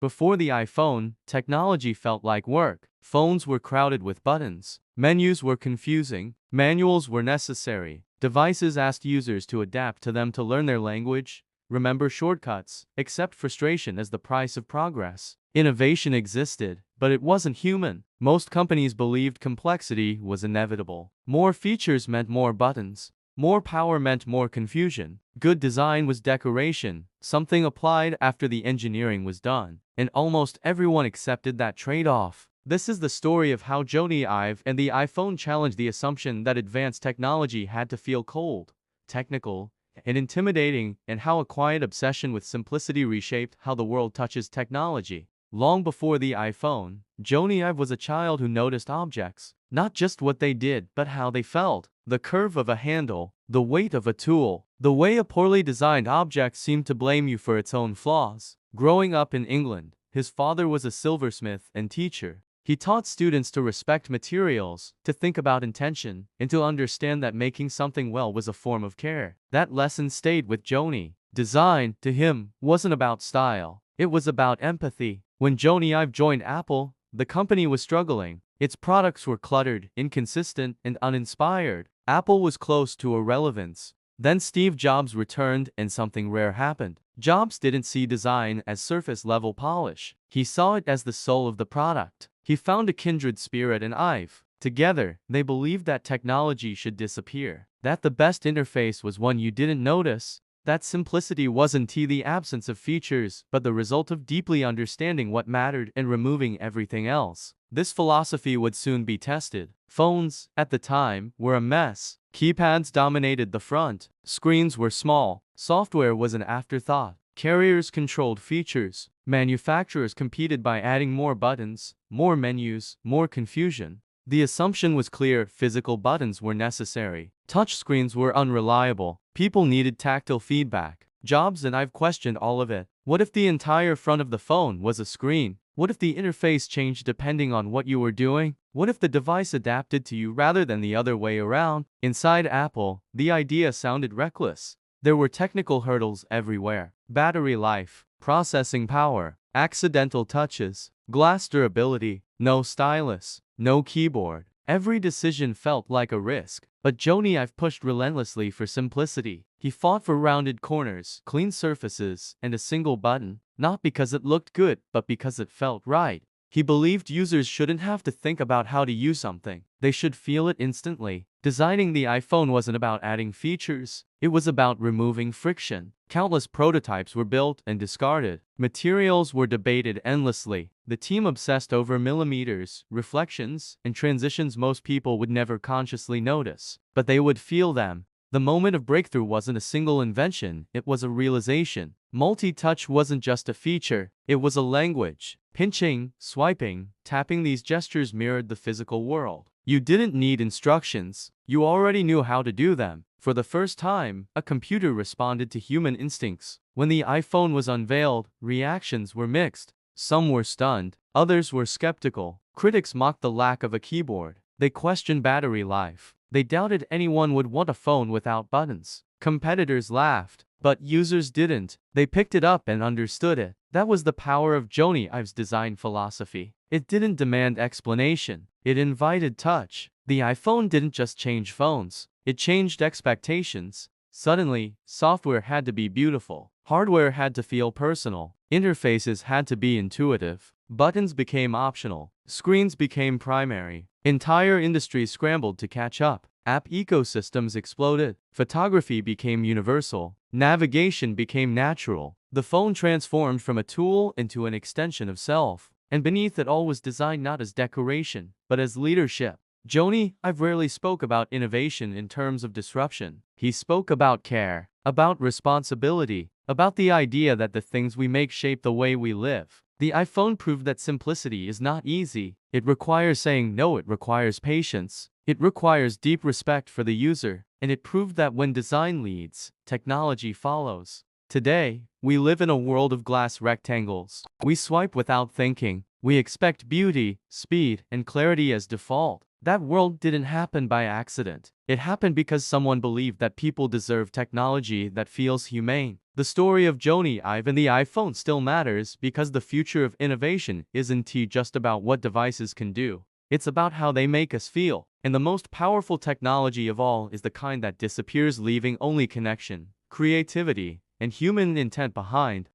Before the iPhone, technology felt like work. Phones were crowded with buttons. Menus were confusing. Manuals were necessary. Devices asked users to adapt to them to learn their language, remember shortcuts, accept frustration as the price of progress. Innovation existed, but it wasn't human. Most companies believed complexity was inevitable. More features meant more buttons. More power meant more confusion. Good design was decoration, something applied after the engineering was done. And almost everyone accepted that trade-off. This is the story of how Jony Ive and the iPhone challenged the assumption that advanced technology had to feel cold, technical, and intimidating, and how a quiet obsession with simplicity reshaped how the world touches technology. Long before the iPhone, Jony Ive was a child who noticed objects, not just what they did, but how they felt. The curve of a handle, the weight of a tool, the way a poorly designed object seemed to blame you for its own flaws. Growing up in England, his father was a silversmith and teacher. He taught students to respect materials, to think about intention, and to understand that making something well was a form of care. That lesson stayed with Jony. Design, to him, wasn't about style. It was about empathy. When Jony Ive joined Apple, the company was struggling. Its products were cluttered, inconsistent, and uninspired. Apple was close to irrelevance. Then Steve Jobs returned and something rare happened. Jobs didn't see design as surface-level polish. He saw it as the soul of the product. He found a kindred spirit in Ive. Together, they believed that technology should disappear, that the best interface was one you didn't notice, that simplicity wasn't the absence of features, but the result of deeply understanding what mattered and removing everything else. This philosophy would soon be tested. Phones, at the time, were a mess. Keypads dominated the front. Screens were small. Software was an afterthought. Carriers controlled features. Manufacturers competed by adding more buttons, more menus, more confusion. The assumption was clear: physical buttons were necessary. Touchscreens were unreliable. People needed tactile feedback. Jobs and Ive questioned all of it. What if the entire front of the phone was a screen? What if the interface changed depending on what you were doing? What if the device adapted to you rather than the other way around? Inside Apple, the idea sounded reckless. There were technical hurdles everywhere. Battery life, processing power, accidental touches, glass durability, no stylus, no keyboard. Every decision felt like a risk. But Jony Ive pushed relentlessly for simplicity. He fought for rounded corners, clean surfaces, and a single button, not because it looked good, but because it felt right. He believed users shouldn't have to think about how to use something. They should feel it instantly. Designing the iPhone wasn't about adding features. It was about removing friction. Countless prototypes were built and discarded. Materials were debated endlessly. The team obsessed over millimeters, reflections, and transitions most people would never consciously notice. But they would feel them. The moment of breakthrough wasn't a single invention, it was a realization. Multi-touch wasn't just a feature, it was a language. Pinching, swiping, tapping, these gestures mirrored the physical world. You didn't need instructions, you already knew how to do them. For the first time, a computer responded to human instincts. When the iPhone was unveiled, reactions were mixed. Some were stunned, others were skeptical. Critics mocked the lack of a keyboard. They questioned battery life. They doubted anyone would want a phone without buttons. Competitors laughed, but users didn't. They picked it up and understood it. That was the power of Jony Ive's design philosophy. It didn't demand explanation. It invited touch. The iPhone didn't just change phones. It changed expectations. Suddenly, software had to be beautiful. Hardware had to feel personal. Interfaces had to be intuitive. Buttons became optional. Screens became primary. Entire industries scrambled to catch up. App ecosystems exploded. Photography became universal. Navigation became natural. The phone transformed from a tool into an extension of self. And beneath it all was designed not as decoration, but as leadership. Jony Ive rarely spoke about innovation in terms of disruption. He spoke about care, about responsibility, about the idea that the things we make shape the way we live. The iPhone proved that simplicity is not easy. It requires saying no, it requires patience. It requires deep respect for the user. And it proved that when design leads, technology follows. Today, we live in a world of glass rectangles. We swipe without thinking. We expect beauty, speed, and clarity as default. That world didn't happen by accident. It happened because someone believed that people deserve technology that feels humane. The story of Jony Ive and the iPhone still matters because the future of innovation isn't just about what devices can do. It's about how they make us feel. And the most powerful technology of all is the kind that disappears, leaving only connection, creativity, and human intent behind.